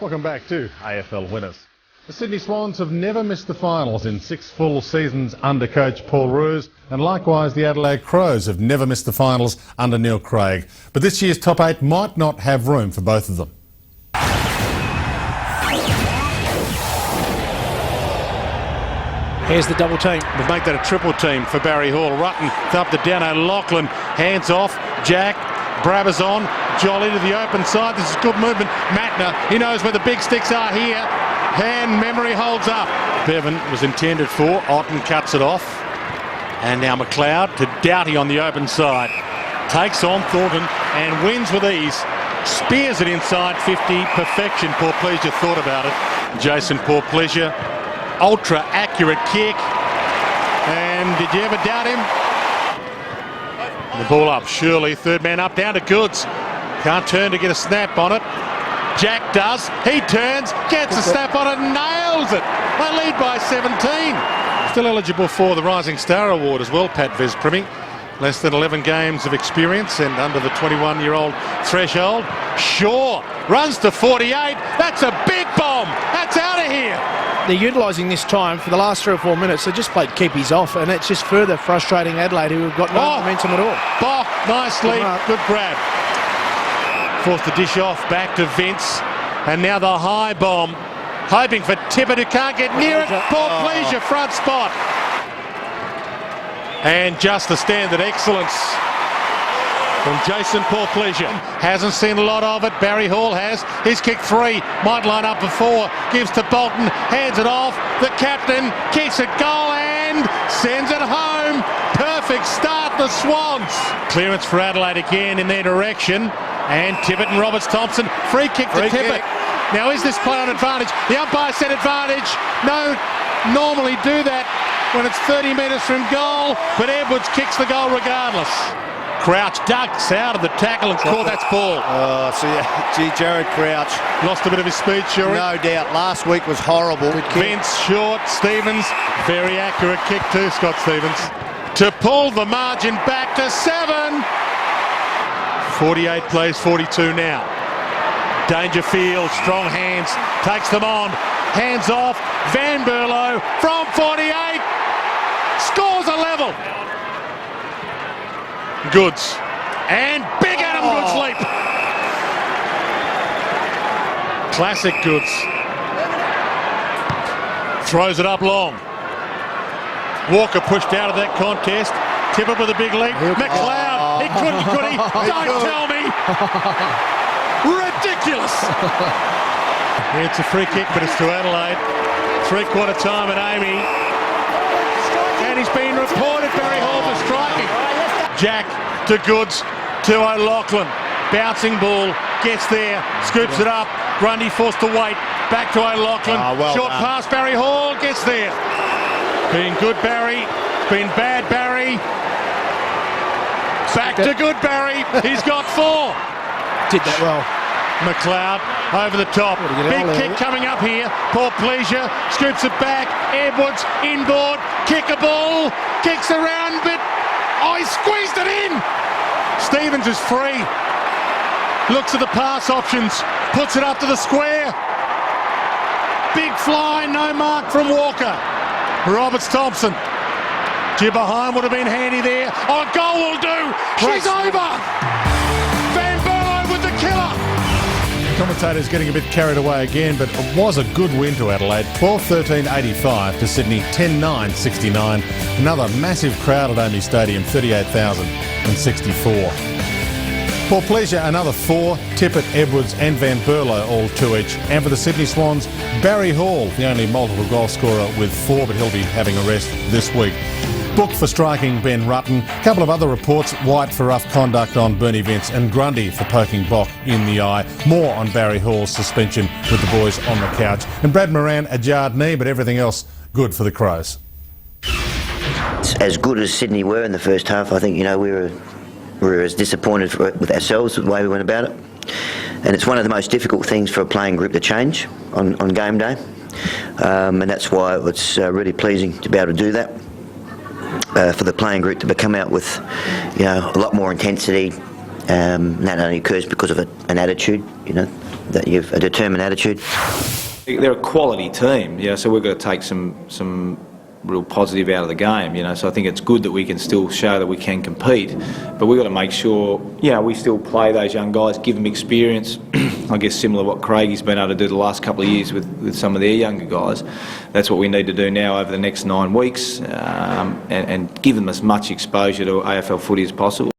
Welcome back to AFL Winners. The Sydney Swans have never missed the finals in 6 full seasons under coach Paul Roos, and likewise the Adelaide Crows have never missed the finals under Neil Craig. But this year's top 8 might not have room for both of them. Here's the double team. They've made that a triple team for Barry Hall. Rutten up to down O'Loughlin, hands off, Jack, Brabazon, Jolly to the open side. This is good movement. Matner, he knows where the big sticks are here. Hand memory holds up. Bevan was intended for. Otten cuts it off. And now McLeod to Doughty on the open side. Takes on Thornton and wins with ease. Spears it inside 50. Perfection. Poor Pleasure thought about it. Jason Poor Pleasure. Ultra accurate kick. And did you ever doubt him? The ball up. Shirley. Third man up. Down to Goods. Can't turn to get a snap on it. Jack does. He turns, gets a snap on it, and nails it. They lead by 17. Still eligible for the Rising Star Award as well, Pat Vesprimi. Less than 11 games of experience and under the 21-year-old threshold. Shaw runs to 48. That's a big bomb. That's out of here. They're utilising this time for the last 3 or 4 minutes. They just played keepies off, and it's just further frustrating Adelaide, who have got no momentum at all. Bock, nice lead, good grab. Forced the dish off, back to Vince, and now the high bomb, hoping for Tippett, who can't get near it. Poor Pleasure, front spot. And just the standard excellence from Jason Poor Pleasure. Hasn't seen a lot of it. Barry Hall has. He's kicked 3, might line up for 4. Gives to Bolton, hands it off. The captain kicks a goal and sends it home. Perfect start, the Swans. Clearance for Adelaide again in their direction. And Tippett and Roberts-Thompson. Free kick to Tippett. Now is this play on advantage? The umpire said advantage. No, normally do that when it's 30 metres from goal, but Edwards kicks the goal regardless. Crouch ducks out of the tackle and caught that's ball. Oh, so yeah, gee, Jared Crouch. Lost a bit of his speed, Shuri. No doubt. Last week was horrible. Vince, short, Stevens. Very accurate kick too, Scott Stevens. To pull the margin back to 7. 48 plays 42 now. Dangerfield, strong hands, takes them on. Hands off, Van Berlo from 48. Scores a level. Goods. And big Adam Goods leap. Classic Goods. Throws it up long. Walker pushed out of that contest. Tippett with a big leap. McLeod, he couldn't, could he? Don't tell me. Ridiculous. It's a free kick, but it's to Adelaide. 3/4 time at Amy. And he's been reported, Barry Hall, for striking. Jack to Goods to O'Loughlin. Bouncing ball, gets there, scoops it up. Grundy forced to wait. Back to O'Loughlin. Short pass, Barry Hall gets there. Been good Barry, been bad Barry. Back to good Barry. He's got 4. Did that well. McLeod over the top. Big kick coming up here. Poor Pleasure scoops it back. Edwards inboard. Kick a ball. Kicks around, but he squeezed it in. Stevens is free. Looks at the pass options. Puts it up to the square. Big fly. No mark from Walker. Roberts-Thompson. Gibberheim would have been handy there. Oh, goal will do. She's over. Van Berlo with the killer. Commentators getting a bit carried away again, but it was a good win to Adelaide. 12-13-85 to Sydney, 10-9-69. Another massive crowd at AAMI Stadium, 38,064. For Pleasure, another 4. Tippett, Edwards and Van Berlo, all 2 each. And for the Sydney Swans, Barry Hall, the only multiple goal scorer with 4, but he'll be having a rest this week. Booked for striking Ben Rutten. A couple of other reports, White for rough conduct on Bernie Vince and Grundy for poking Bock in the eye. More on Barry Hall's suspension with the boys on the couch. And Brad Moran, a jarred knee, but everything else good for the Crows. As good as Sydney were in the first half, I think, we were as disappointed with ourselves with the way we went about it. And it's one of the most difficult things for a playing group to change on game day. And that's why it's really pleasing to be able to do that. For the playing group to come out with, a lot more intensity. And that only occurs because of an attitude, that you've a determined attitude. They're a quality team, so we've got to take some real positive out of the game, so I think it's good that we can still show that we can compete, but we've got to make sure, we still play those young guys, give them experience, I guess similar to what Craigie's been able to do the last couple of years with some of their younger guys. That's what we need to do now over the next 9 weeks, and give them as much exposure to AFL footy as possible.